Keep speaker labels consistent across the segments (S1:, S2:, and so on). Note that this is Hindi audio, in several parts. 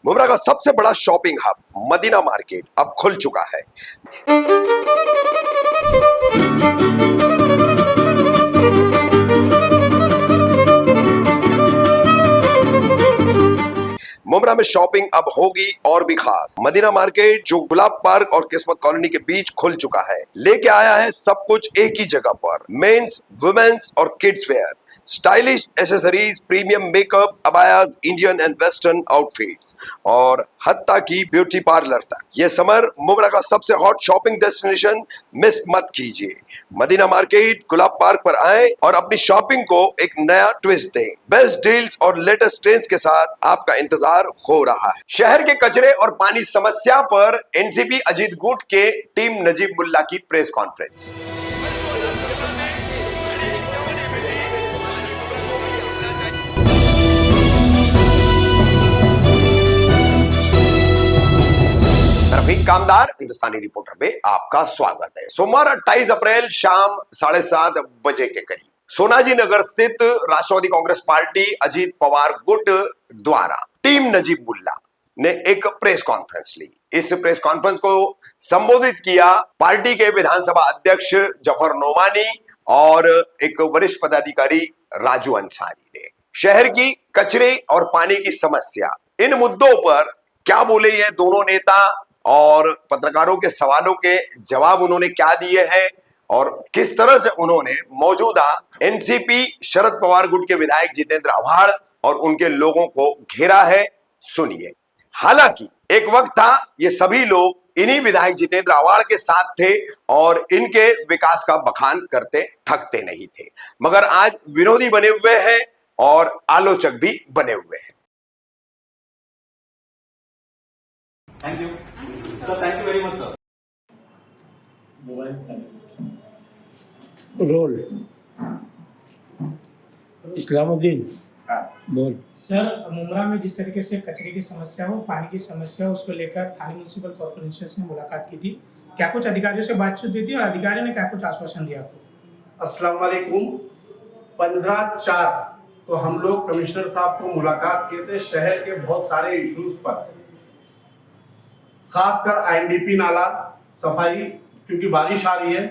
S1: मुमरा का सबसे बड़ा शॉपिंग हब मदीना मार्केट अब खुल चुका है। मुमरा में शॉपिंग अब होगी और भी खास। मदीना मार्केट जो गुलाब पार्क और किस्मत कॉलोनी के बीच खुल चुका है, लेके आया है सब कुछ एक ही जगह पर। मेंस, वुमेन्स और kids wear, stylish accessories, premium makeup, abayas, Indian and western outfits और हत्ता की ब्यूटी पार्लर तक। ये समर मुमरा का सबसे हॉट शॉपिंग डेस्टिनेशन मिस मत कीजिए। मदीना मार्केट गुलाब पार्क पर आए और अपनी शॉपिंग को एक नया ट्विस्ट दें। बेस्ट डील्स और लेटेस्ट ट्रेंड्स के साथ आपका इंतजार हो रहा है। शहर के कचरे और पानी समस्या पर एनसीपी अजीत गुट के टीम नजीब मुल्ला की प्रेस कॉन्फ्रेंस। रफीक कामदार हिंदुस्तानी रिपोर्टर में आपका स्वागत है। सोमवार 28 अप्रैल शाम 7:30 बजे के करीब सोनाजी नगर स्थित राष्ट्रवादी कांग्रेस पार्टी अजीत पवार गुट द्वारा टीम नजीब मुल्ला ने एक प्रेस कॉन्फ्रेंस ली। इस प्रेस कॉन्फ्रेंस को संबोधित किया पार्टी के विधानसभा अध्यक्ष जफर नोमानी और एक वरिष्ठ पदाधिकारी राजू अंसारी ने। शहर की कचरे और पानी की समस्या, इन मुद्दों पर क्या बोले ये दोनों नेता और पत्रकारों के सवालों के जवाब उन्होंने क्या दिए हैं और किस तरह से उन्होंने मौजूदा एनसीपी शरद पवार गुट के विधायक जितेंद्र आव्हाड और उनके लोगों को घेरा है, सुनिए। हालांकि एक वक्त था ये सभी लोग इन्हीं विधायक जितेंद्र आव्हाड के साथ थे और इनके विकास का बखान करते थकते नहीं थे, मगर आज विरोधी बने हुए हैं और आलोचक भी बने हुए हैं।
S2: Thank you sir, thank you very much sir.
S3: रोल इस्लामुद्दीन बोल।
S4: सर, मुमरा में जिस तरीके से कचरे की समस्या हो, पानी की समस्या हो, उसको लेकर थाने म्युनिसिपल कॉर्पोरेशन से मुलाकात की थी। क्या कुछ अधिकारियों से बातचीत हुई थी और अधिकारी ने क्या कुछ आश्वासन दिया आपको?
S5: अस्सलाम वालेकुम। 15/4 तो हम लोग कमिश्नर साहब को मुलाकात किए थे शहर के बहुत सारे इश्यूज पर, खासकर आईएनडीपी नाला सफाई, क्योंकि बारिश आ रही है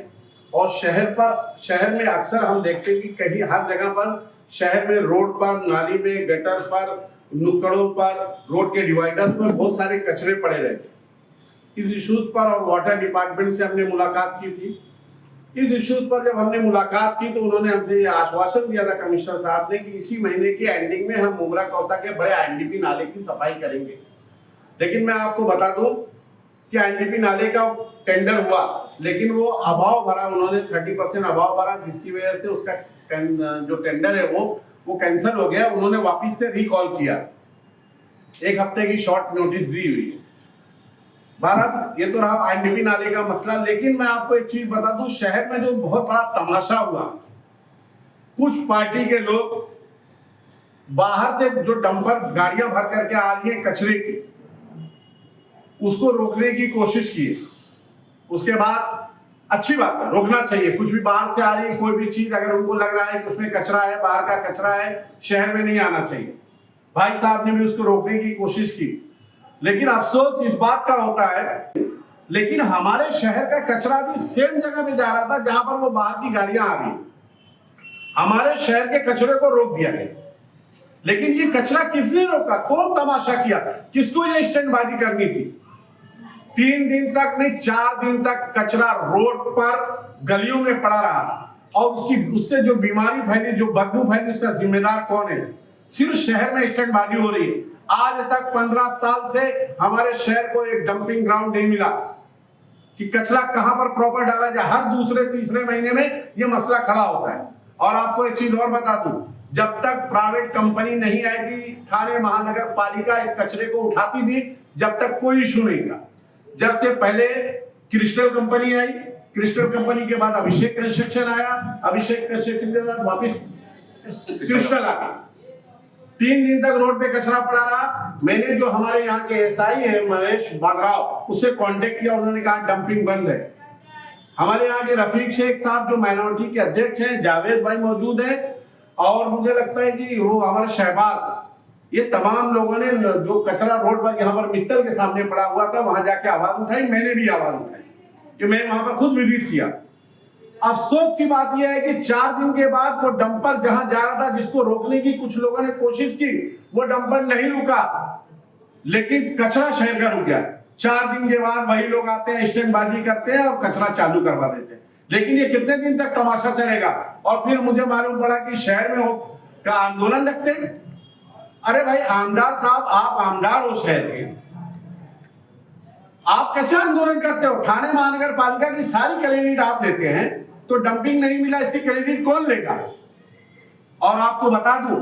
S5: और शहर में अक्सर हम देखते हैं कि कहीं हर जगह पर शहर में रोड पर, नाली में, गटर पर, नुक्कड़ों पर, रोड के डिवाइडर्स पर बहुत सारे कचरे पड़े रहते। इस इश्यूज पर और वाटर डिपार्टमेंट से हमने मुलाकात की थी। इस इश्यूज पर जब हमने मुलाकात की तो उन्होंने हमसे ये आश्वासन दिया था कमिश्नर साहब ने कि इसी महीने की एंडिंग में हम मुमरा कौसा के बड़े आईएनडीपी नाले की सफाई करेंगे। लेकिन मैं आपको बता दूं कि आईएनडीपी नाले का टेंडर हुआ, लेकिन वो अभाव भरा, उन्होंने 30% अभाव भरा, जिसकी वजह से उसका जो टेंडर है वो कैंसिल हो गया। उन्होंने वापस से रिकॉल किया, 1 हफ्ते की शॉर्ट नोटिस दी हुई है। भारत, ये तो रहा आईएनडीपी नाले का मसला। लेकिन मैं आपको एक चीज बता दूं, शहर में जो बहुत बड़ा तमाशा हुआ, कुछ पार्टी के लोग बाहर से जो डंपर गाड़ियां भर करके आ रही है कचरे की, उसको रोकने की कोशिश की। उसके बाद अच्छी बात है, रोकना चाहिए। कुछ भी बाहर से आ रही है कोई भी चीज, अगर उनको लग रहा है कि उसमें कचरा है, बाहर का कचरा है, शहर में नहीं आना चाहिए। भाई साहब ने भी उसको रोकने की कोशिश की, लेकिन अफसोस इस बात का होता है, लेकिन हमारे शहर का कचरा भी सेम जगह पे जा रहा था जहां पर वो बाहर की गाड़ियां आ रही। हमारे शहर के कचरे को रोक दिया गया, लेकिन ये कचरा किसने रोका? कौन तमाशा किया? किसको ये स्टैंडबाजी करनी थी? 3 दिन तक नहीं, 4 दिन तक कचरा रोड पर गलियों में पड़ा रहा और उससे जो बीमारी फैली, जो बदबू फैली, उसका जिम्मेदार कौन है? सिर्फ शहर में स्टैंडबाजी हो रही है। आज तक 15 साल से हमारे शहर को एक डंपिंग ग्राउंड नहीं मिला कि कचरा कहां पर प्रॉपर डाला जाए। हर दूसरे तीसरे महीने में यह मसला खड़ा होता है। और आपको एक चीज और बता दूं, जब तक प्राइवेट कंपनी नहीं आई थी, थाने महानगर पालिका इस कचरे को उठाती थी, जब तक कोई इशू नहीं था। जब से पहले क्रिस्टल कंपनी आई, क्रिस्टल कंपनी के बाद अभिषेक कंस्ट्रक्शन आया, अभिषेक कंस्ट्रक्शन के बाद वापस क्रिस्टल आ गया। 3 दिन तक रोड पे कचरा पड़ा रहा। मैंने जो हमारे यहाँ के एसआई है महेश बागराव, उससे कांटेक्ट किया, उन्होंने कहा डंपिंग बंद है। हमारे यहाँ के रफीक शेख साहब जो माइनॉरिटी के अध्यक्ष हैं, जावेद भाई मौजूद है, और मुझे लगता है कि वो हमारे शहबाज ये तमाम लोगों ने जो कचरा रोड पर यहाँ पर मित्तल के सामने पड़ा हुआ था वहां जाके आवाज उठाई, मैंने भी आवाज उठाई कि मैं वहां पर खुद विजिट किया। अफसोस की बात यह है कि 4 दिन के बाद वो डंपर जहां जा रहा था, जिसको रोकने की कुछ लोगों ने कोशिश की, वो डंपर नहीं रुका, लेकिन कचरा शहर का रुक गया। 4 दिन के बाद वही लोग आते हैं, स्टैंडबाजी करते हैं और कचरा चालू करवा देते हैं। लेकिन ये कितने दिन तक तमाशा चलेगा? और फिर मुझे मालूम पड़ा कि शहर में का आंदोलन रखते हैं। अरे भाई आमदार साहब, आप आमदार हो शहर के, आप कैसे आंदोलन करते हो? थाने महानगर पालिका की सारी क्रेडिट आप लेते हैं, तो डंपिंग नहीं मिला इसकी क्रेडिट कौन लेगा? और आपको बता दूं,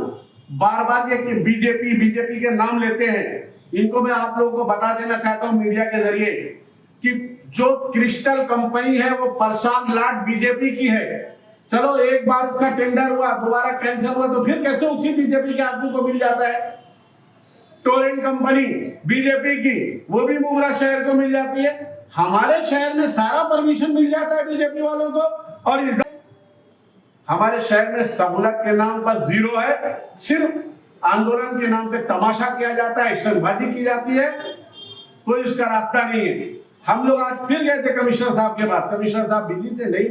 S5: बार बार ये बीजेपी के नाम लेते हैं, इनको मैं आप लोगों को बता देना चाहता हूं मीडिया के जरिए कि जो क्रिस्टल कंपनी है वो प्रशांत लाट बीजेपी की है। चलो एक बार उसका टेंडर हुआ, दोबारा कैंसिल हुआ, तो फिर कैसे उसी बीजेपी के आदमी को मिल जाता है? टोरेंट कंपनी बीजेपी की, वो भी मुमरा शहर को मिल जाती है। हमारे शहर में सारा परमिशन मिल जाता है बीजेपी वालों को, और इधर हमारे शहर में सहूलत के नाम पर जीरो है। सिर्फ आंदोलन के नाम पे तमाशा किया जाता है, शरबाजी की जाती है, कोई उसका रास्ता नहीं है। हम लोग आज फिर गए थे कमिश्नर साहब के पास, कमिश्नर साहब बिजी थे, नहीं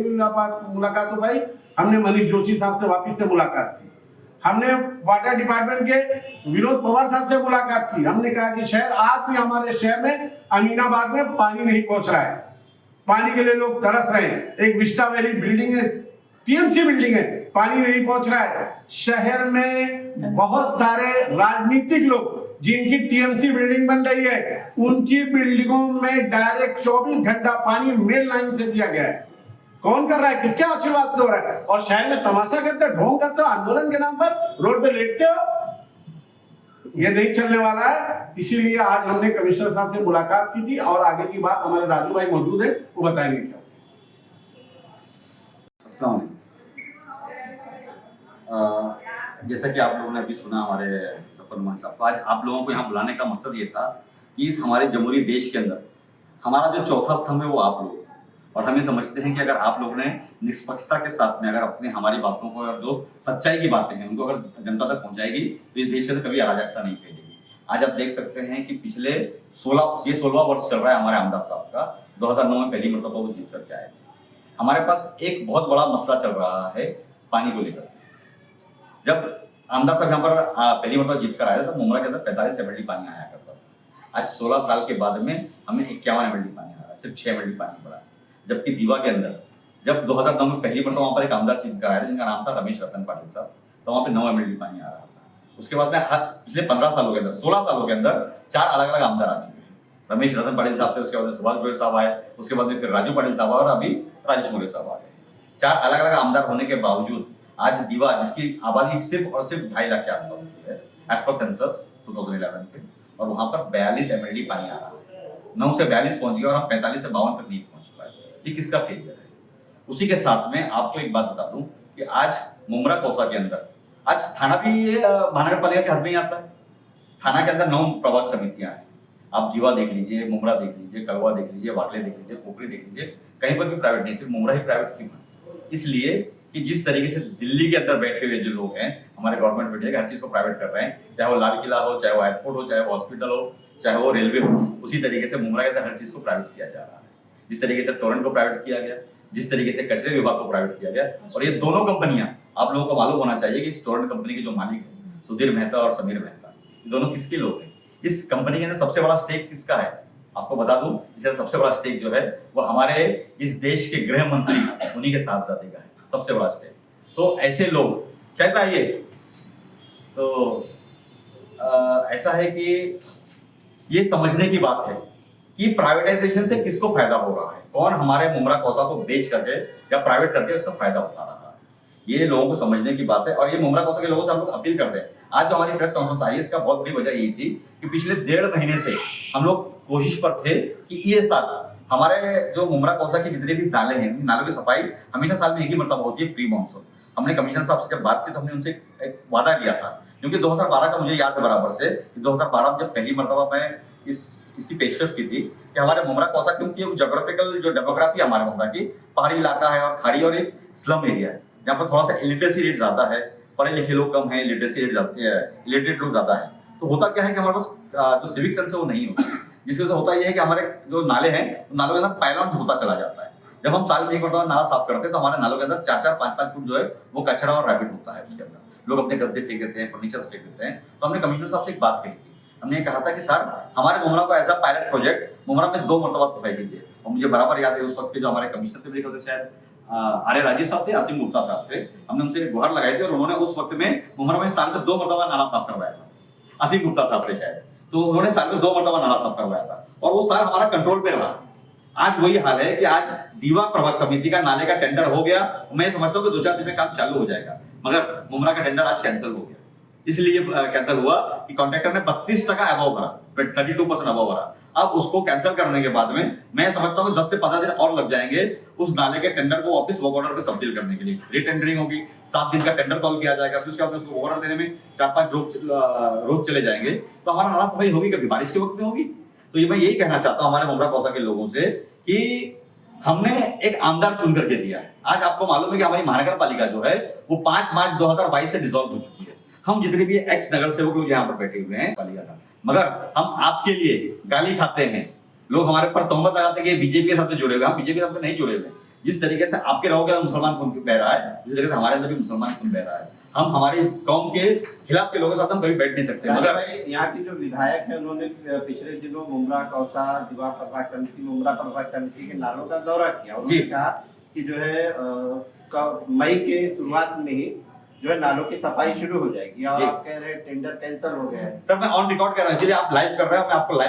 S5: मुलाकात हो भाई। हमने मनीष जोशी साहब से वापिस से मुलाकात की, हमने वाटर डिपार्टमेंट के विनोद पवार साहब से मुलाकात की। हमने कहा कि शहर आज भी, हमारे शहर में अमीनाबाद में पानी नहीं पहुंच रहा है, पानी के लिए लोग तरस रहे हैं। एक विस्टा वैली बिल्डिंग है, टीएमसी बिल्डिंग है, पानी नहीं पहुंच रहा है। शहर में बहुत सारे राजनीतिक लोग जिनकी टीएमसी बिल्डिंग बन रही है, उनकी बिल्डिंगों में डायरेक्ट 24 घंटा पानी मेन लाइन से दिया गया है। कौन कर रहा है? किसके आशीर्वाद से हो रहा है? और शहर में तमाशा करते हो, ढोंग करते हो, आंदोलन के नाम पर रोड पे लेटते हो। ये नहीं चलने वाला है। इसीलिए आज हमने कमिश्नर साहब से मुलाकात की थी, और आगे की बात हमारे राजू भाई मौजूद है, वो बताएंगे क्या।
S6: जैसा कि आप लोगों ने अभी सुना हमारे सफरमान साहब को, आज आप लोगों को यहाँ बुलाने का मकसद ये था कि इस हमारे जमहूरी देश के अंदर हमारा जो चौथा स्तंभ है वो आप लोग, और हम ये समझते हैं कि अगर आप लोगों ने निष्पक्षता के साथ में अगर अपने हमारी बातों को और जो सच्चाई की बातें हैं उनको अगर जनता तक पहुंचाएगी तो इस देश के अंदर कभी अराजकता नहीं फैलेगी। आज आप देख सकते हैं कि पिछले 16वां वर्ष चल रहा है हमारे आमदार साहब का। 2009 में पहली मरतबा वो जीत करके आए थे। हमारे पास एक बहुत बड़ा मसला चल रहा है पानी को लेकर। जब आमदार साहब यहाँ पर पहली मरतबा जीत कर आए तो मुमरा के अंदर 45 MLD पानी आया करता था। आज 16 साल के बाद में हमें 51 MLD पानी आ रहा है, सिर्फ 6 MLD पानी पड़ा है। जबकि दीवा के अंदर जब 2009 में पहली मरतबा वहाँ पर एक आमदार जीत कर आया था जिनका नाम था रमेश रतन पाटिल साहब, तो वहाँ पे 9 MLD पानी आ रहा था। उसके बाद में पिछले 15 सालों के अंदर 16 सालों के अंदर 4 अलग अलग आमदार आ चुके हैं। रमेश रतन पाटिल साहब थे, उसके बाद में सुभाष गोयल साहब आए, उसके बाद में फिर राजू पाटिल साहब और अभी राजेश मोरे साहब आ गए। 4 अलग अलग आमदार होने के बावजूद आज दीवा, जिसकी आबादी सिर्फ और सिर्फ 2.5 लाख के आसपास की है एज पर सेंसस 2011 के, और वहां पर 42 MLD पानी आ रहा है। 9 से 42 पहुंच गया और हम 45 से 52 तक नहीं पहुंच चुका है। ये किसका फेलियर है? उसी के साथ में आपको एक बात बता दूं कि आज मुमरा कौसा के अंदर आज थाना भी महानगर पालिका के हद में ही आता है। थाना के अंदर 9 प्रभाग समितियां हैं। आप जीवा देख लीजिए, मुमरा देख लीजिए, कलवा देख लीजिए, वाकले देख लीजिए, खोपड़ी देख लीजिए, कहीं पर भी प्राइवेट नहीं, सिर्फ मुमरा ही प्राइवेट क्यों है? इसलिए कि जिस तरीके से दिल्ली के अंदर बैठे हुए जो लोग हैं हमारे गवर्नमेंट बैठे हर चीज को प्राइवेट कर रहे हैं, चाहे वो लाल किला हो, चाहे वो एयरपोर्ट हो, चाहे वो हॉस्पिटल हो, चाहे वो रेलवे हो, उसी तरीके से मुमरा के अंदर हर चीज को प्राइवेट किया जा रहा है। जिस तरीके से टोरेंट को प्राइवेट किया गया, जिस तरीके से कचरे विभाग को प्राइवेट किया गया, और ये दोनों कंपनियां, आप लोगों को मालूम होना चाहिए कि टोरेंट कंपनी के जो मालिक है सुधीर मेहता और समीर मेहता, ये दोनों किसके लोग हैं? इस कंपनी के अंदर सबसे बड़ा स्टेक किसका है? आपको बता दूं, इसका सबसे बड़ा स्टेक जो है वो हमारे इस देश के गृह मंत्री उन्हीं के साहबजादे का है, सबसे बड़ा स्टेक। तो ऐसे लोग क्या चाहिए? तो ऐसा है कि ये समझने की बात है कि प्राइवेटाइजेशन से किसको फायदा हो रहा है, कौन हमारे मुमरा कौसा को बेच करके या प्राइवेट करके उसका फायदा उठा रहा है। ये लोगों को समझने की बात है, और ये मुमरा कौसा के लोगों से हम लोग अपील करते हैं। आज जो हमारी प्रेस कॉन्फ्रेंस आई, इसका बहुत बड़ी वजह यही थी कि पिछले 1.5 महीने से हम लोग कोशिश पर थे कि ये साल हमारे जो मुमरा कौसा के जितने भी नाले हैं, नालों की सफाई हमेशा साल में एक ही मरतबा होती है, प्री मानसून। हमने कमिश्नर साहब से जब बात की तो हमने उनसे एक वादा किया था, क्योंकि 2012 का मुझे याद है बराबर से, 2012 में जब पहली मरतबा मैं इसकी पेशकश की थी कि हमारे मुमरा कौसा, क्योंकि जोग्राफिकल जो डेमोग्राफी हमारे मुमरा की पहाड़ी इलाका है और खाड़ी और एक स्लम एरिया है, जहाँ पर थोड़ा सा इलिटरेसी रेट ज़्यादा है, पढ़े लिखे लोग कम हैं, इलिटरेसी रेट इलिटरेट लोग ज़्यादा है। तो होता क्या है कि हमारे पास जो सिविक सेंस है वो नहीं होता, जिसकी वजह से होता यह है कि हमारे जो नाले हैं नालों के अंदर पायलॉन होता चला जाता है। जब हम साल में एक मरतबा नाला साफ करते हैं तो हमारे नालों के अंदर 4-4, 5-5 फुट जो है वो कचरा और रैबिट होता है, उसके अंदर लोग अपने गद्दे फेंक देते हैं, फर्नीचर फेंक देते हैं। तो हमने कमिश्नर साहब से एक बात कही थी, हमने कहा था कि सर हमारे मुमरा को as a pilot project Mumbra में 2 मरतबा सफाई कीजिए। और मुझे बराबर याद है उस वक्त के जो हमारे कमिश्नर थे, मेरे ख्याल से शायद आर्य राजीव साहब थे, आसिम गुप्ता साहब थे, हमने उनसे गुहार लगाई थी और उन्होंने उस वक्त में मुमरा में साल में 2 मरतबा नाला साफ करवाया था। आसिम गुप्ता साहब थे शायद, तो उन्होंने साल में 2 मरतबा नाला साफ करवाया था और वो साल हमारा कंट्रोल पे रहा। आज वही हाल है कि आज दीवा प्रभाग समिति का नाले का टेंडर हो गया, मैं समझता हूँ कि 2-4 दिन में काम चालू हो जाएगा, मगर मुमरा का टेंडर आज कैंसिल हो गया। इसलिए कैंसिल हुआ कि कॉन्ट्रैक्टर ने 32% अबव भरा, 32% अबव भरा। अब उसको कैंसिल करने के बाद में मैं समझता हूँ कि 10 से 15 दिन और लग जाएंगे उस नाले के टेंडर को वापस वर्क ऑर्डर पे तब्दील करने के लिए। रीटेंडरिंग होगी, 7 दिन का टेंडर कॉल किया जाएगा, फिर उसके बाद उसको वर्क ऑर्डर देने में 4-5 रोज चले जाएंगे, तो हमारा नाला सफाई होगी कभी? बारिश के वक्त में होगी। तो ये मैं यही कहना चाहता हूँ हमारे मुमरा कौसा के लोगों से कि हमने एक आमदार चुन करके दिया है। आज आपको मालूम है कि हमारी महानगर पालिका जो है वो 5 मार्च 2022 से डिसॉल्व हो चुकी है। हम जितने भी एक्स नगर सेवक यहाँ पर बैठे हुए हैं पालिका का, मगर हम आपके लिए गाली खाते हैं, लोग हमारे ऊपर तोहमत लगाते हैं कि बीजेपी के साथ में जुड़े हुए। हम बीजेपी के साथ में नहीं जुड़े हुए। जिस तरीके से आपके रहोगे मुसलमान खून बह रहा है, जिस तरीके से हमारे अंदर भी मुसलमान खून बह रहा है। हम हमारी कौम के खिलाफ के लोगों के साथ हम कभी बैठ नहीं सकते। मगर
S7: यहाँ की जो विधायक है उन्होंने पिछले दिनों मुमरा कौसा दीवा प्रभाग समिति मुमरा प्रभाग समिति के नालों का दौरा किया। उन्होंने कहा कि जो है मई के शुरुआत में ही जो है नालों की सफाई शुरू हो जाएगी और आप कह रहे हैं टेंडर कैंसिल हो गया है।
S6: सर मैं ऑन रिकॉर्ड कर रहा हूँ, इसलिए आप लाइव कर रहे हो, मैं आपको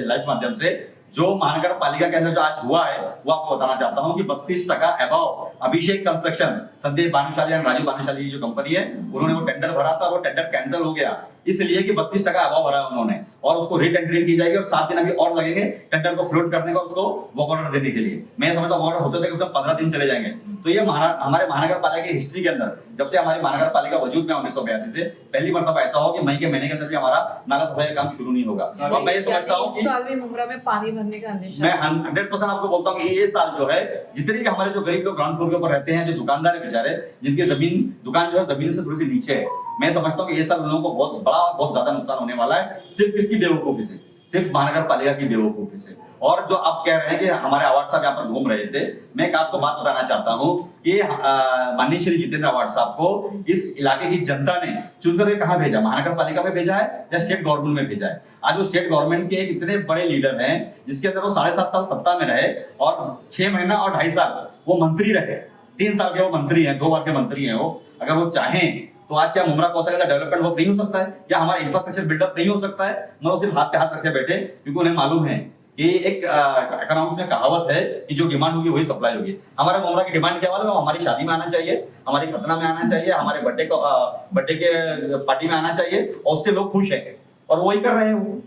S6: लाइव माध्यम से जो महानगर पालिका के अंदर जो आज हुआ है वो आपको बताना चाहता हूँ कि 32% अबव अभिषेक कंस्ट्रक्शन, संदीप भानुशाली और राजू भानुशाली जो कंपनी है उन्होंने वो टेंडर भरा था, वो टेंडर कैंसिल हो गया इसलिए कि 32% अबव भरा उन्होंने, और उसको रीटेंडरिंग की जाएगी और 7 दिन अभी और लगेंगे टेंडर को फ्लोट करने का, उसको वर्क ऑर्डर देने के लिए। मैं समझता हूँ ऑर्डर होते थे 15 दिन चले जाएंगे। तो ये हमारे महानगर पालिका की हिस्ट्री के अंदर जब से हमारी महानगर पालिका वजूद में 1982 से पहली मरतबा ऐसा हो कि मई के महीने के अंदर भी हमारा नाला सफाई का काम शुरू नहीं होगा। और मैं ये समझता हूँ
S8: इस साल में मुमरा में पानी भरने का अंदेशा,
S6: मैं 100% आपको बोलता हूँ कि ये साल जो है जितने भी हमारे जो गरीब लोग ग्राउंड फ्लोर के ऊपर रहते हैं, जो दुकानदार है बेचारे, जिनकी दुकान जो है जमीन से थोड़ी सी नीचे है, मैं समझता हूँ कि ये साल उन लोगों को बहुत बड़ा और बहुत ज्यादा नुकसान होने वाला है। सिर्फ किसकी बेवकूफी से? सिर्फ महानगर पालिका की बेवकूफी से। और जो आप कह रहे हैं कि हमारे अवार्ड साहब यहाँ पर घूम रहे थे, मैं एक आपको बात बताना चाहता हूँ कि माननीय श्री जितेंद्र अवार्ड साहब को इस इलाके की जनता ने चुनकर के कहाँ भेजा? महानगर पालिका में भेजा है या स्टेट गवर्नमेंट में भेजा है? आज वो स्टेट गवर्नमेंट के एक इतने बड़े लीडर हैं जिसके अंदर वो 7.5 साल सत्ता में रहे और 6 महीना और 2.5 साल वो मंत्री रहे, 3 साल के वो मंत्री हैं, 2 बार के मंत्री हैं वो। अगर वो चाहें तो आज क्या मुमरा कौसा का डेवलपमेंट वर्क नहीं हो सकता है? क्या हमारा इंफ्रास्ट्रक्चर बिल्डअप नहीं हो सकता है? मगर सिर्फ हाथ पे हाथ रखे बैठे, क्योंकि उन्हें मालूम है कि एक इकोनॉमिक्स में कहावत है कि जो डिमांड होगी वही सप्लाई होगी। हमारा मुमरा की डिमांड क्या वाला? हमारी शादी में आना चाहिए, हमारी खतना में आना चाहिए, हमारे बर्थडे के पार्टी में आना चाहिए और उससे लोग खुश हैं और वही कर रहे हैं।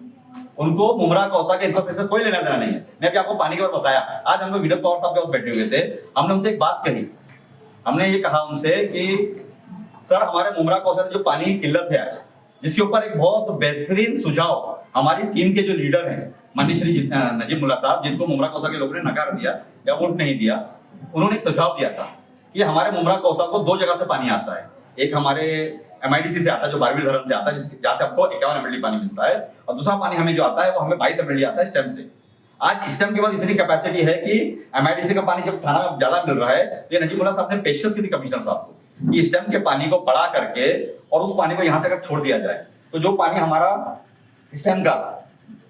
S6: उनको मुमरा कौसा के इंफ्रास्ट्रक्चर कोई लेना देना नहीं है। मैं भी आपको पानी के बारे बताया। आज हम लोग विनोद पवार साहब के पास बैठे हुए थे, हमने उनसे एक बात कही, हमने ये कहा उनसे कि सर हमारे मुमरा कौसा जो पानी की किल्लत है आज, जिसके ऊपर एक बहुत बेहतरीन सुझाव हमारी टीम के जो लीडर हैं माननीय श्री नजीब मुल्ला साहब, जिनको मुमरा कौसा के लोगों ने नकार दिया या वोट नहीं दिया, उन्होंने एक सुझाव दिया था कि हमारे मुमरा कौसा को 2 जगह से पानी आता है। एक हमारे MIDC से आता है जो बारहवीं धरम से आता है, जहाँ से आपको 51 ml पानी मिलता है, और दूसरा पानी हमें जो आता है वो हमें 22 ml आता है स्टेम से। आज स्टेम के बाद इतनी कैपेसिटी है कि MIDC का पानी जब थाना में ज्यादा मिल रहा है, तो ये नजीब मुल्ला साहब ने पेशकश की थी कमिश्नर साहब को कि स्टेम के पानी को बढ़ा करके और उस पानी को यहाँ से अगर छोड़ दिया जाए तो जो पानी हमारा स्टेम का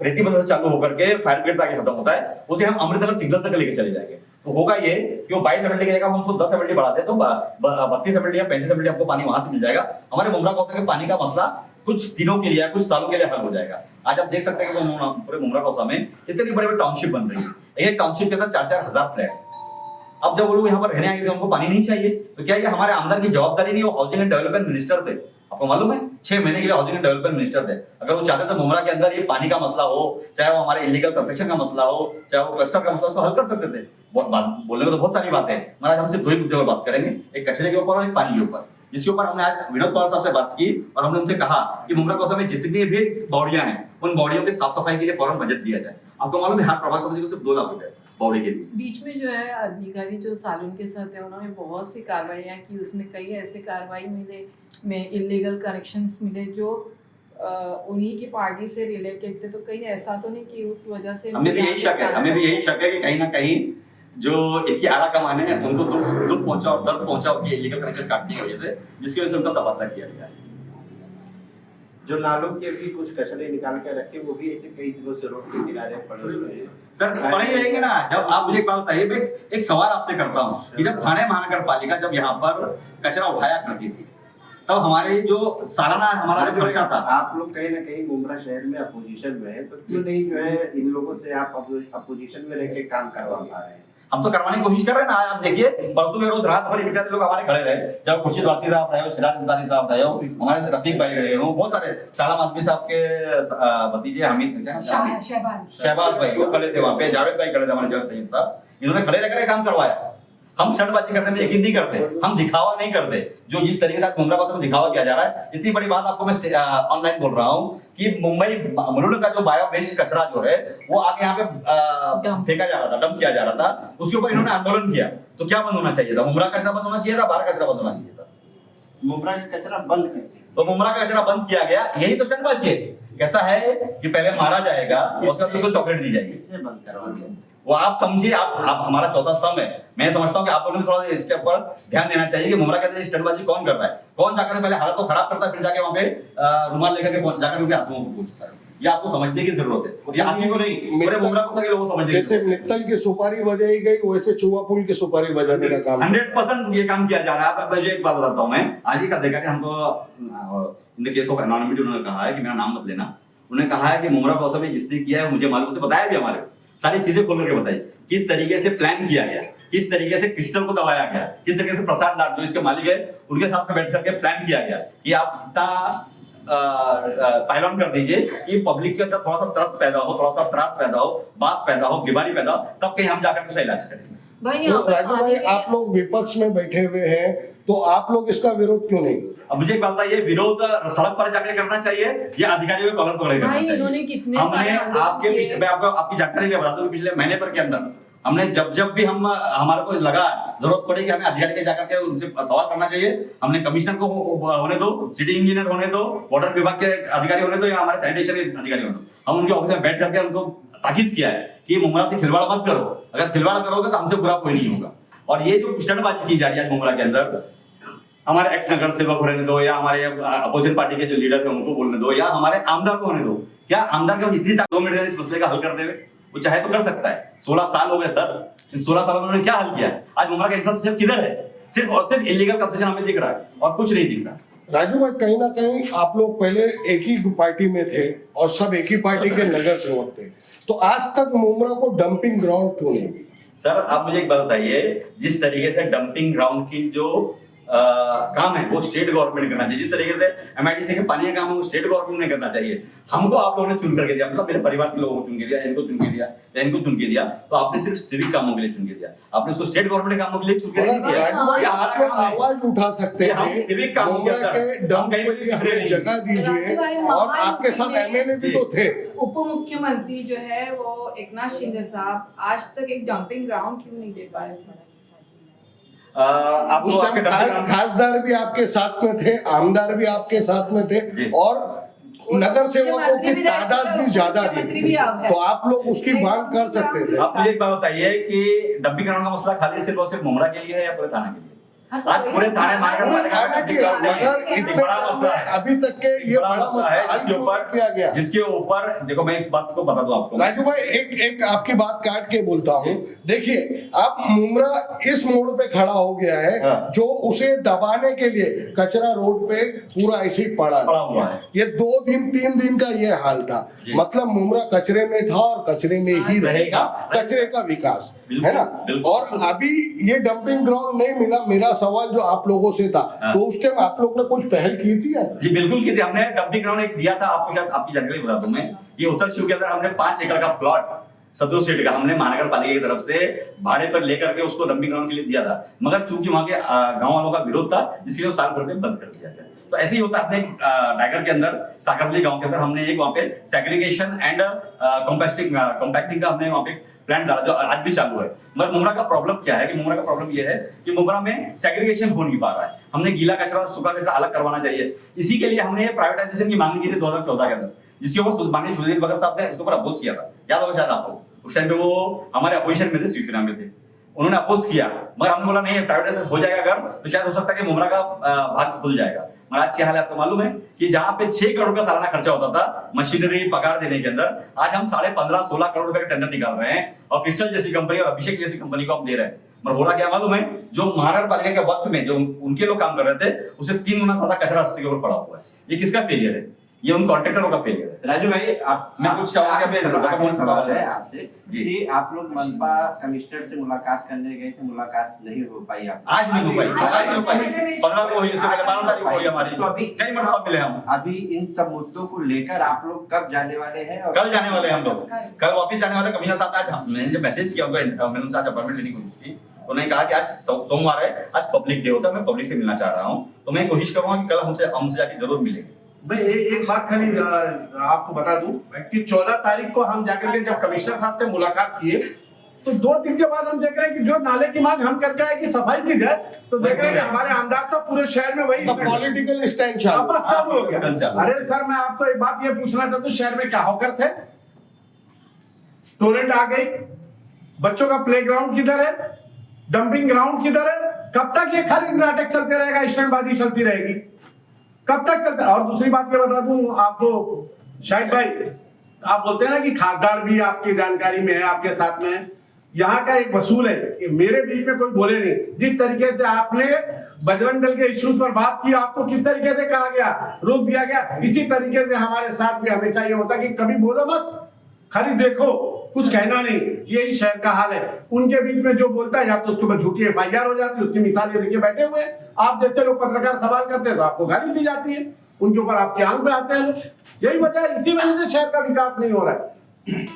S6: रेती बंदर से चालू होकर के फायर ब्रिगेड पे आगे खत्म होता है, उसे हम अमृतनगर सिग्नल तक लेकर चले जाएंगे। तो होगा ये कि वो 22 ml की जगह हम उसको 10 ml बढ़ा दें तो 32 ml या 35 ml आपको पानी वहां से मिल जाएगा। हमारे मुमरा कौसा के पानी का मसला कुछ दिनों के लिए, कुछ सालों के लिए हल हो जाएगा। आज आप देख सकते हैं कि पूरे मुमरा कौसा में इतनी बड़ी टाउनशिप बन रही है। एक टाउनशिप के अंदर 4-4 हजार फ्लैट। अब जब वो लोग यहाँ पर रहने आएंगे उनको पानी नहीं चाहिए, तो क्या ये हमारे आमदार की जवाबदारी नहीं? वो हाउसिंग एंड डेवलपमेंट मिनिस्टर थे, आपको मालूम है 6 महीने के लिए हाउसिंग एंड डेवलपमेंट मिनिस्टर थे। अगर वो चाहते तो मुमरा के अंदर ये पानी का मसला हो, चाहे वो हमारे इलीगल कंस्ट्रक्शन का मसला हो, चाहे वो क्लस्टर का मसला, उसको हल कर सकते थे। बहुत बात बोलने को तो बहुत सारी बातें हैं, मगर हम सिर्फ 2 ही मुद्दे पर बात करेंगे, एक कचरे के ऊपर और एक पानी के ऊपर, जिसके ऊपर हमने आज विनोद पवार साहब से बात की और हमने उनसे कहा कि मुमरा कौसा में जितनी भी बॉडियां हैं उन बॉडियों के साफ सफाई के लिए फौरन बजट दिया जाए। आपको मालूम है हर प्रभाग समिति को सिर्फ 2 लाख रुपए बॉडी के लिए।
S8: बीच में जो है अधिकारी जो सालून के साथ है उन्होंने बहुत सी कार्रवाइयाँ की, उसमें कई ऐसे कार्रवाई मिले में इलीगल कनेक्शंस मिले जो उन्हीं की पार्टी से रिलेटेड थे, तो कहीं ऐसा तो नहीं कि उस वजह से
S6: हमें भी यही शक है कि कहीं ना कहीं जो इनकी आला कमान है उनको दुख पहुंचा और दर्द पहुंचा उनकी इलीगल कनेक्शन काटने की वजह से, जिसकी वजह से उनका तबादला किया गया है।
S7: जो नालों के भी कुछ कचरे निकाल के रखे, वो भी ऐसे कई दिनों से रोड के किनारे पड़े हुए हैं।
S6: सर पड़े ही रहेंगे ना। जब आप मुझे एक बात बताइए, मैं एक सवाल आपसे करता हूँ कि जब थाने महानगर पालिका जब यहाँ पर कचरा उठाया करती थी, तब हमारे जो सालाना हमारा जो खर्चा था,
S7: आप लोग कहीं ना कहीं मुमरा शहर में अपोजिशन में है, तो क्यों नहीं जो है इन लोगों से आप अपोजिशन में रह के काम करवा पा रहे हैं?
S6: हम तो करवाने की कोशिश कर रहे हैं ना। आप देखिए परसों के रोज रात हमारे बेचारे लोग हमारे खड़े रहे, जब खुर्शीद वासी साहब रहे हो, सिराज अंसारी साहब रहे हो, हमारे रफीक भाई रहे हो, बहुत सारे शाला मासमी साहब के भतीजे हमीद शहबाज भाई वो खड़े थे वहाँ पे, जावेद भाई खड़े थे, हमारे जावेद सईद साहब, इन्होंने खड़े रहकर काम करवाया। हम स्टंटबाजी करने में यकीन नहीं करते, हम दिखावा नहीं करते। जो जिस तरीके से मुंब्रा पास में दिखावा किया जा रहा है, इतनी बड़ी बात आपको मैं ऑनलाइन बोल रहा हूँ कि मुंबई मुलुंड का जो बायो वेस्ट कचरा जो है वो आके यहाँ पे फेंका जा रहा था, डंप किया जा रहा था, उसके ऊपर इन्होंने आंदोलन किया। तो क्या बंद होना चाहिए था? मुंब्रा कचरा बंद होना चाहिए था, बाहर कचरा बंद होना चाहिए था?
S7: मुमरा का कचरा बंद किया,
S6: तो मुंब्रा का कचरा बंद किया गया। यही तो स्टंटबाजी है। कैसा है कि पहले मारा जाएगा और उसके बाद उसको चॉकलेट दी जाएगी।
S7: इसने बंद करवा दिया।
S6: वो आप समझिए, आप हमारा चौथा स्तंभ है। मैं समझता हूँ कि आप लोगों ने थोड़ा सा इसके ऊपर ध्यान देना चाहिए कि मुमरा कहते हैं स्टंटबाजी कौन कर रहा है, कौन जाकर पहले हालत को खराब करता है, फिर जाके वहाँ पे रुमाल लेकर के जाकर उनके हाथों को पूछता है। ये आपको समझने की जरूरत है, ये आप ही को नहीं, पूरे मुमरा को सभी लोगों को समझने की
S5: जैसे मित्तल की सुपारी बजाई गई, वैसे चुवा पुल की सुपारी बजाने का काम
S6: 100% ये काम किया जा रहा है। मुझे एक बात बताता हूँ, मैं आज ही का देखा कि हमको in the case of anonymity उन्होंने कहा है कि मेरा नाम मत लेना। उन्होंने कहा है कि मुमरा कौशल में जिसने किया है मुझे मालूम, उसे बताया भी, हमारे सारी चीजें खोल करके बताई, किस तरीके से प्लान किया गया, किस तरीके से क्रिस्टल को दबाया गया, किस तरीके से प्रसाद लाट जो इसके मालिक है उनके साथ में बैठ करके प्लान किया गया कि आप इतना पायलॉन कर दीजिए कि पब्लिक के अंदर थोड़ा सा त्रस पैदा हो, थोड़ा सा त्रास पैदा हो, बास पैदा हो, बीमारी पैदा हो, तब कहीं हम जाकर उसका इलाज करेंगे।
S5: तो राजू भाई, आप लोग विपक्ष में बैठे हुए हैं, तो आप लोग इसका विरोध क्यों नहीं कर रहे?
S6: अब मुझे एक बात बताइए, विरोध सड़क पर जाकर करना चाहिए या अधिकारियों के कॉलर पकड़ करना चाहिए?
S8: इन्होंने कितने
S6: हमने आपके पिछले, मैं आपको आपकी जानकारी बता दूं कि पिछले महीने भर के अंदर हमने जब भी हम हमारे को लगा जरूरत पड़ी कि हमें अधिकारी के जाकर के उनसे सवाल करना चाहिए, हमने कमिश्नर को होने दो, सिटी इंजीनियर होने दो, वाटर विभाग के अधिकारी होने दो या हमारे सैनिटेशन के अधिकारी होने दो, हम उनके ऑफिस में बैठ करके उनको ताकीद किया है कि मुमरा से खिलवाड़ मत करो, अगर खिलवाड़ करोगे तो हमसे बुरा कोई नहीं होगा। और ये जो स्टंटबाजी की जा रही है मुमरा के अंदर, हमारे एक्स नगर सेवक होने दो या हमारे अपोजिशन पार्टी के जो लीडर है उनको बोलने दो या हमारे आमदार को होने दो, क्या आमदार का इतनी 2 मिनट इस मसले का हल कर देवे? वो चाहे तो कर सकता है। 16 साल हो गए सर, इन 16 सालों में उन्होंने क्या हल किया? आज मुमरा का इंफ्रास्ट्रक्चर किधर है? सिर्फ और सिर्फ इलीगल कंस्ट्रक्शन हमें दिख रहा है और कुछ नहीं दिख रहा।
S5: राजू भाई, कहीं ना कहीं आप लोग पहले एक ही पार्टी में थे और सब एक ही पार्टी के नगर सेवक थे, तो आज तक मुमरा को डंपिंग ग्राउंड क्यों नहीं मिला?
S6: सर आप मुझे एक बात बताइए, जिस तरीके से डंपिंग ग्राउंड की जो काम है वो स्टेट गवर्नमेंट करना चाहिए, जिस तरीके से एमआईडीसी के पानी का काम है वो स्टेट गवर्नमेंट ने करना चाहिए। हमको आप लोगों ने चुन करके दिया, मतलब मेरे परिवार के लोगों को चुन के दिया, इनको चुन के दिया या इनको चुन के दिया, तो आपने सिर्फ सिविक कामों के लिए चुन के दिया, आपने उसको स्टेट गवर्नमेंट के कामों के लिए चुन के नहीं दिया।
S5: राजू भाई, आप लोग आवाज उठा सकते
S6: ये हम
S5: हैं,
S6: सिविक कामों के
S5: मुमरा के
S6: अंदर
S5: डंप के लिए हमें जगह दीजिए, और आपके साथ एमएलए भी तो थे।
S8: उप मुख्यमंत्री जो है वो एकनाथ शिंदे साहब आज तक एक डंपिंग ग्राउंड क्यों नहीं दे पाए?
S5: उस टाइम खासदार भी आपके साथ में थे, आमदार भी आपके साथ में थे, और नगर सेवकों की तादाद भी ज्यादा थी, तो आप लोग उसकी मांग कर सकते थे।
S6: आप मुझे एक बात बताइए कि डंपिंग ग्राउंड का मसला खाली सिर्फ और सिर्फ मुमरा के लिए है या पूरे थाने के लिए? आज पूरे थाने
S5: अभी तक के ये बड़ा मसला
S6: है
S5: हल क्यों नहीं किया गया?
S6: जिसके ऊपर देखो, मैं एक बात को बता दूं आपको
S5: राजू भाई, एक आपकी बात काट के बोलता हूँ। देखिए, अब मुमरा इस मोड़ पे खड़ा हो गया है, जो उसे दबाने के लिए कचरा रोड पे पूरा ऐसे ही पड़ा
S6: हुआ है।
S5: ये 2-3 दिन का ये हाल था, मतलब मुमरा कचरे में था और कचरे में ही रहेगा, कचरे का विकास है ना। और अभी ये डंपिंग ग्राउंड नहीं मिला। मेरा सवाल जो आप लोगों से था, तो उस टाइम आप लोग ने कुछ पहल की थी?
S6: जी बिल्कुल की थी, हमने डंपिंग ग्राउंड एक दिया था आपको, शायद आपकी जानकारी बता दूं मैं, ये उत्तर शिव के अंदर हमने 5 एकड़ का प्लॉट सदो सीट का हमने महानगर पालिका की तरफ से भाड़े पर लेकर के उसको डंपिंग ग्राउंड के लिए दिया था, मगर चूंकि वहां के गांव वालों का विरोध था, इसलिए साल भर में बंद कर दिया गया। तो ऐसे ही होता है अपने टाइगर के अंदर, साकरली गांव के अंदर हमने एक वहां पे सेग्रीगेशन एंड कॉम्पैक्टिंग का हमने वहां पे प्लांट डाला जो आज भी चालू है। मगर मुमरा का प्रॉब्लम क्या है कि मुमरा का प्रॉब्लम ये है कि मुमरा में सेग्रीगेशन हो नहीं पा रहा है। हमने गीला कचरा और सूखा कचरा अलग करवाना चाहिए। इसी के लिए हमने प्राइवेटाइजेशन की मांग की थी 2014 के अंदर, जिसके ऊपर माननीय सुधीर भगत साहब ने इसके ऊपर अपोज किया था। याद होगा शायद आपको, उस टाइम पे वो हमारे अपोजिशन में थे, शिवसेना में थे, उन्होंने अपोज किया। मगर हमने बोला नहीं, प्राइवेटाइजेशन हो जाएगा अगर तो शायद हो सकता है कि मुमरा का भाग खुल जाएगा। मगर आज क्या हाल है आपको मालूम है कि जहां पे 6 करोड़ का सालाना खर्चा होता था मशीनरी पगार देने के अंदर, आज हम 15.5-16 करोड़ रुपए का टेंडर निकाल रहे हैं और क्रिस्टल जैसी कंपनी और अभिषेक जैसी कंपनी को हम दे रहे हैं। मगर हो रहा क्या मालूम है, जो महानगर पालिका के वक्त में जो उनके लोग काम कर रहे थे उससे 3 गुना ज्यादा कचरा रस्ते के ऊपर पड़ा हुआ है। ये किसका फेलियर है? ये उन कॉन्ट्रैक्टरों का फेलियर है।
S7: राजू भाई, आप
S6: मैं कुछ सवाल
S7: सवाल है आपसे
S6: जी।
S7: कि आप लोग मनपा कमिश्नर से मुलाकात करने गए थे, मुलाकात नहीं हो पाई आप
S6: आज नहीं हो पाई, आज नहीं हो पाई। 15 को हुई, उससे पहले 12 तारीख को हुई हमारी,
S7: तो अभी
S6: कई मरतबा मिले हम।
S7: अभी इन सब मुद्दों को लेकर आप लोग कब जाने वाले हैं? और
S6: कल जाने वाले हैं हम लोग, कल वापस जाने वाले। कमिश्नर साहब आज मैंने जब मैसेज किया उनको, मैंने उनसे आज अपॉइंटमेंट लेने की कोशिश की, उन्होंने कहा कि आज सोमवार है, आज पब्लिक डे होता है, मैं पब्लिक से मिलना चाह रहा हूं, तो मैं कोशिश करूंगा कि कल हमसे जाके जरूर मिलेंगे।
S5: मैं एक बात खाली आपको बता दूं कि 14 तारीख को हम जाकर के जब कमिश्नर साहब से मुलाकात किए तो 2 दिन के बाद हम देख रहे हैं कि जो नाले की मांग हम करके आए कि सफाई की जाए, तो देख रहे हैं कि हमारे आमदार तो पूरे शहर में वही
S3: पॉलिटिकल स्टैंड
S5: चालू हो गया। अरे सर, मैं आपको एक बात ये पूछना चाहता हूँ, शहर में क्या हॉकर थे? टोरेंट आ गई, बच्चों का प्लेग्राउंड किधर है, डंपिंग ग्राउंड किधर है? कब तक ये खाली नाटक चलते रहेगा, स्टैंडबाजी चलती रहेगी? कब तक चलता? और दूसरी बात ये बता दूं आपको शाहिद भाई, आप बोलते हैं ना कि खासदार भी आपकी जानकारी में है, आपके साथ में है। यहाँ का एक वसूल है कि मेरे बीच में कोई बोले नहीं। जिस तरीके से आपने बजरंग दल के इश्यूज पर बात की, आपको किस तरीके से कहा गया, रोक दिया गया, इसी तरीके से हमारे साथ भी हमेशा ये होता कि कभी बोलो मत, खाली देखो, कुछ कहना नहीं। यही शहर का हाल है। उनके बीच में जो बोलता है या तो उसके ऊपर झूठी FIR हो जाती है, उसकी मिसाल ये देखिए बैठे हुए। आप जैसे लोग पत्रकार सवाल करते हैं तो आपको गाली दी जाती है, उनके ऊपर आपके आंख पे आते हैं लोग। यही वजह है, इसी वजह से शहर का विकास नहीं हो रहा है।